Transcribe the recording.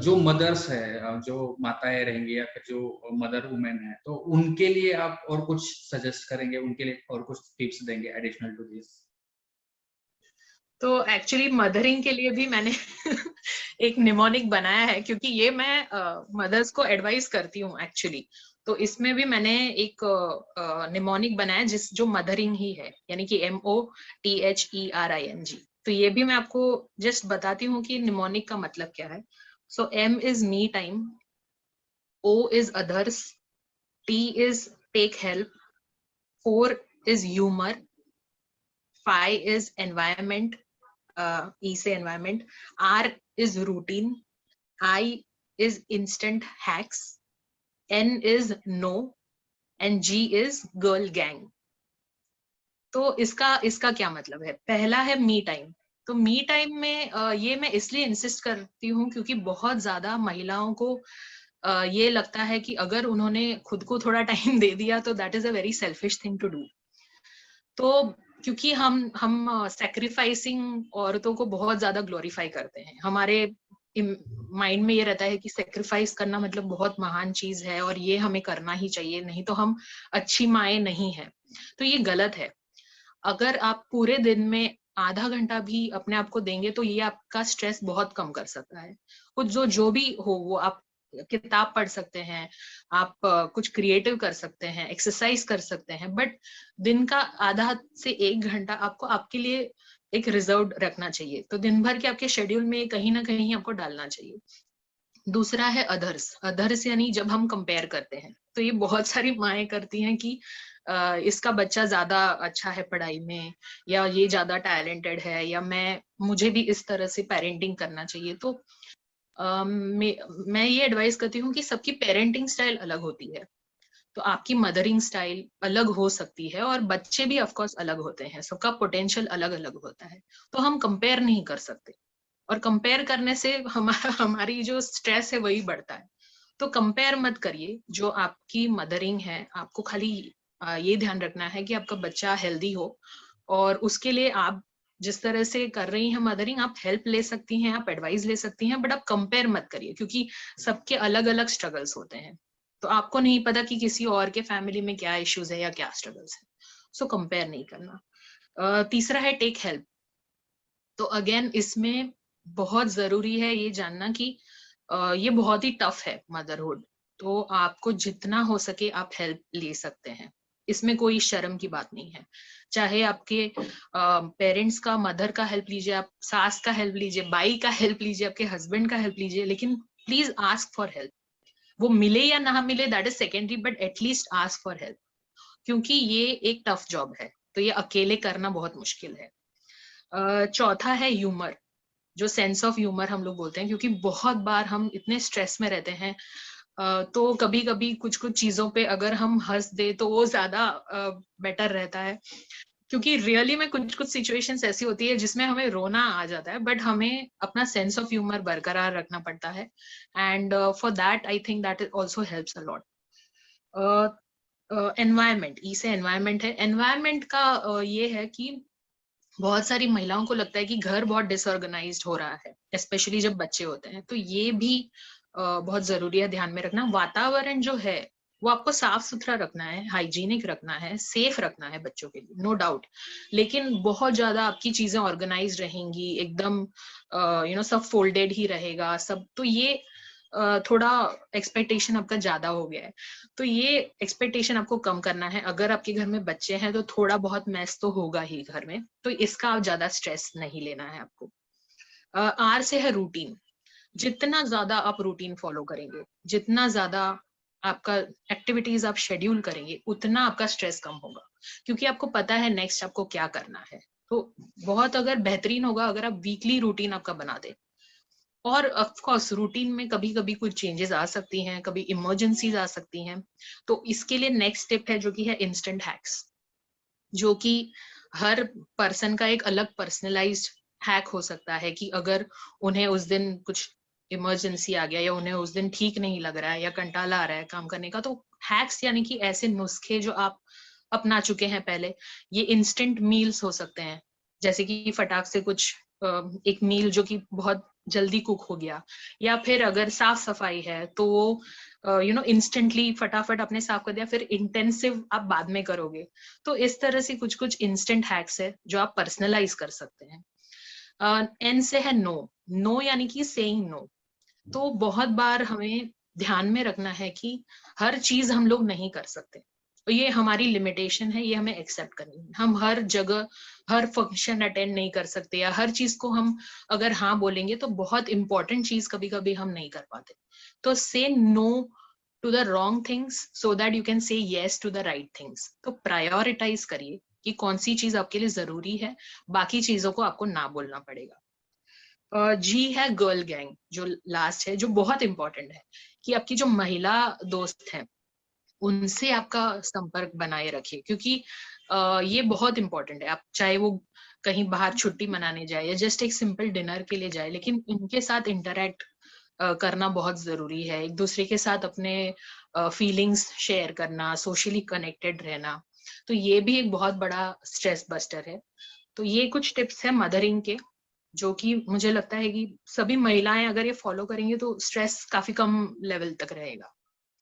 जो मदर्स है, जो माताएं रहेंगी या फिर जो मदर वुमेन है, तो उनके लिए आप और कुछ सजेस्ट करेंगे, उनके लिए और कुछ टिप्स देंगे एडिशनल टू दिस? तो एक्चुअली मदरिंग के लिए भी मैंने एक निमोनिक बनाया है, क्योंकि ये मैं मदर्स को एडवाइस करती हूँ एक्चुअली। तो इसमें भी मैंने एक निमोनिक बनाया जो मदरिंग ही है, यानी कि MOTHERING। तो ये भी मैं आपको जस्ट बताती हूँ कि निमोनिक का मतलब क्या है। So M is me time, O is others, T is take help, 4 is humour, 5 is environment, E से environment, R is routine, I is instant hacks, N is no, and G is girl gang। तो इसका क्या मतलब है? पहला है me time. तो me time में ये मैं इसलिए इंसिस्ट करती हूँ क्योंकि बहुत ज्यादा महिलाओं को ये लगता है कि अगर उन्होंने खुद को थोड़ा टाइम दे दिया तो that is a very selfish thing to do. तो क्योंकि हम सैक्रिफाइसिंग औरतों को बहुत ज्यादा ग्लोरीफाई करते हैं, हमारे माइंड में ये रहता है कि सैक्रिफाइस करना मतलब बहुत महान चीज है और ये हमें करना ही चाहिए, नहीं तो हम अच्छी माएँ नहीं है। तो ये गलत है। अगर आप पूरे दिन में आधा घंटा भी अपने आप को देंगे तो ये आपका स्ट्रेस बहुत कम कर सकता है। कुछ जो भी हो, वो आप किताब पढ़ सकते हैं, आप कुछ क्रिएटिव कर सकते हैं, एक्सरसाइज कर सकते हैं, बट दिन का आधा से 1 घंटा आपको आपके लिए एक रिजर्व रखना चाहिए। तो दिन भर के आपके शेड्यूल में कहीं ना कहीं आपको डालना चाहिए। दूसरा है अदर्स। अदर्स यानी जब हम कंपेयर करते हैं, तो ये बहुत सारी माएँ करती हैं कि इसका बच्चा ज्यादा अच्छा है पढ़ाई में, या ये ज्यादा टैलेंटेड है, या मुझे भी इस तरह से पेरेंटिंग करना चाहिए। तो मैं ये एडवाइस करती हूँ कि सबकी पेरेंटिंग स्टाइल अलग होती है, तो आपकी मदरिंग स्टाइल अलग हो सकती है, और बच्चे भी ऑफ कोर्स अलग होते हैं, सबका पोटेंशियल अलग अलग होता है। तो हम कंपेयर नहीं कर सकते, और कंपेयर करने से हमारी जो स्ट्रेस है वही बढ़ता है। तो कंपेयर मत करिए। जो आपकी मदरिंग है, आपको खाली ये ध्यान रखना है कि आपका बच्चा हेल्दी हो, और उसके लिए आप जिस तरह से कर रही हैं मदरिंग, आप हेल्प ले सकती हैं, आप एडवाइस ले सकती हैं, बट आप कंपेयर मत करिए, क्योंकि सबके अलग अलग स्ट्रगल्स होते हैं। तो आपको नहीं पता कि किसी और के फैमिली में क्या इश्यूज है या क्या स्ट्रगल्स है। सो कंपेयर नहीं करना। तीसरा है टेक हेल्प। तो अगेन इसमें बहुत जरूरी है ये जानना कि ये बहुत ही टफ है मदरहुड। तो आपको जितना हो सके आप हेल्प ले सकते हैं, इसमें कोई शर्म की बात नहीं है। चाहे आपके पेरेंट्स का, मदर का हेल्प लीजिए, आप सास का हेल्प लीजिए, बाई का हेल्प लीजिए, आपके हस्बैंड का हेल्प लीजिए, लेकिन प्लीज आस्क फॉर हेल्प। वो मिले या ना मिले that is secondary, but at least ask for help, क्योंकि ये एक टफ जॉब है, तो ये अकेले करना बहुत मुश्किल है। चौथा है ह्यूमर, जो सेंस ऑफ ह्यूमर हम लोग बोलते हैं, क्योंकि बहुत बार हम इतने स्ट्रेस में रहते हैं, तो कभी कभी कुछ कुछ चीजों पे अगर हम हंस दे तो वो ज्यादा बेटर रहता है। क्योंकि रियली में कुछ कुछ सिचुएशंस ऐसी होती है जिसमें हमें रोना आ जाता है, बट हमें अपना सेंस ऑफ ह्यूमर बरकरार रखना पड़ता है, and for that I think that it also helps a lot. Environment, E से एनवायरमेंट है। एनवायरमेंट का ये है कि बहुत सारी महिलाओं को लगता है कि घर बहुत डिसऑर्गेनाइज्ड हो रहा है, स्पेशली जब बच्चे होते हैं। तो ये भी बहुत जरूरी है ध्यान में रखना। वातावरण जो है वो आपको साफ सुथरा रखना है, हाइजीनिक रखना है, सेफ रखना है बच्चों के लिए, नो डाउट। लेकिन बहुत ज्यादा आपकी चीजें ऑर्गेनाइज रहेंगी एकदम, सब फोल्डेड ही रहेगा सब, तो ये थोड़ा एक्सपेक्टेशन आपका ज्यादा हो गया है। तो ये एक्सपेक्टेशन आपको कम करना है। अगर आपके घर में बच्चे हैं तो थोड़ा बहुत मैस तो होगा ही घर में, तो इसका आप ज्यादा स्ट्रेस नहीं लेना है आपको। आर से है रूटीन। जितना ज्यादा आप रूटीन फॉलो करेंगे, जितना ज्यादा आपका एक्टिविटीज आप शेड्यूल करेंगे, उतना आपका स्ट्रेस कम होगा, क्योंकि आपको पता है नेक्स्ट आपको क्या करना है। तो बहुत अगर बेहतरीन होगा अगर आप वीकली रूटीन आपका बना दे। और ऑफ कोर्स रूटीन में कभी कभी कुछ चेंजेस आ सकती हैं, कभी इमरजेंसीज आ सकती हैं। तो इसके लिए नेक्स्ट स्टेप है जो कि है इंस्टेंट हैक्स, जो कि हर पर्सन का एक अलग पर्सनलाइज्ड हैक हो सकता है कि अगर उन्हें उस दिन कुछ इमरजेंसी आ गया, या उन्हें उस दिन ठीक नहीं लग रहा है, या कंटाला आ रहा है काम करने का, तो हैक्स यानी कि ऐसे नुस्खे जो आप अपना चुके हैं पहले। ये इंस्टेंट मील्स हो सकते हैं, जैसे कि फटाक से कुछ एक मील जो कि बहुत जल्दी कुक हो गया, या फिर अगर साफ सफाई है तो वो इंस्टेंटली फटाफट अपने साफ कर दिया, फिर इंटेंसिव आप बाद में करोगे। तो इस तरह से कुछ कुछ इंस्टेंट हैक्स है जो आप पर्सनलाइज कर सकते हैं। एन से है नो। नो यानी कि सेइंग नो। तो बहुत बार हमें ध्यान में रखना है कि हर चीज हम लोग नहीं कर सकते, तो ये हमारी लिमिटेशन है, ये हमें एक्सेप्ट करनी है। हम हर जगह हर फंक्शन अटेंड नहीं कर सकते, या हर चीज को हम अगर हाँ बोलेंगे तो बहुत इंपॉर्टेंट चीज कभी कभी हम नहीं कर पाते। तो say no to the wrong things so that you can say yes to the right things. तो प्रायोरिटाइज करिए कि कौन सी चीज आपके लिए जरूरी है, बाकी चीजों को आपको ना बोलना पड़ेगा। जी है गर्ल गैंग, जो लास्ट है, जो बहुत इंपॉर्टेंट है कि आपकी जो महिला दोस्त है उनसे आपका संपर्क बनाए रखिए, क्योंकि ये बहुत इंपॉर्टेंट है। आप चाहे वो कहीं बाहर छुट्टी मनाने जाए या जस्ट एक सिंपल डिनर के लिए जाए, लेकिन इनके साथ इंटरेक्ट करना बहुत जरूरी है। एक दूसरे के साथ अपने फीलिंग्स शेयर करना, सोशली कनेक्टेड रहना, तो ये भी एक बहुत बड़ा स्ट्रेस बस्टर है। तो ये कुछ टिप्स है मदरिंग के, जो कि मुझे लगता है कि सभी महिलाएं अगर ये फॉलो करेंगी तो स्ट्रेस काफी कम लेवल तक रहेगा।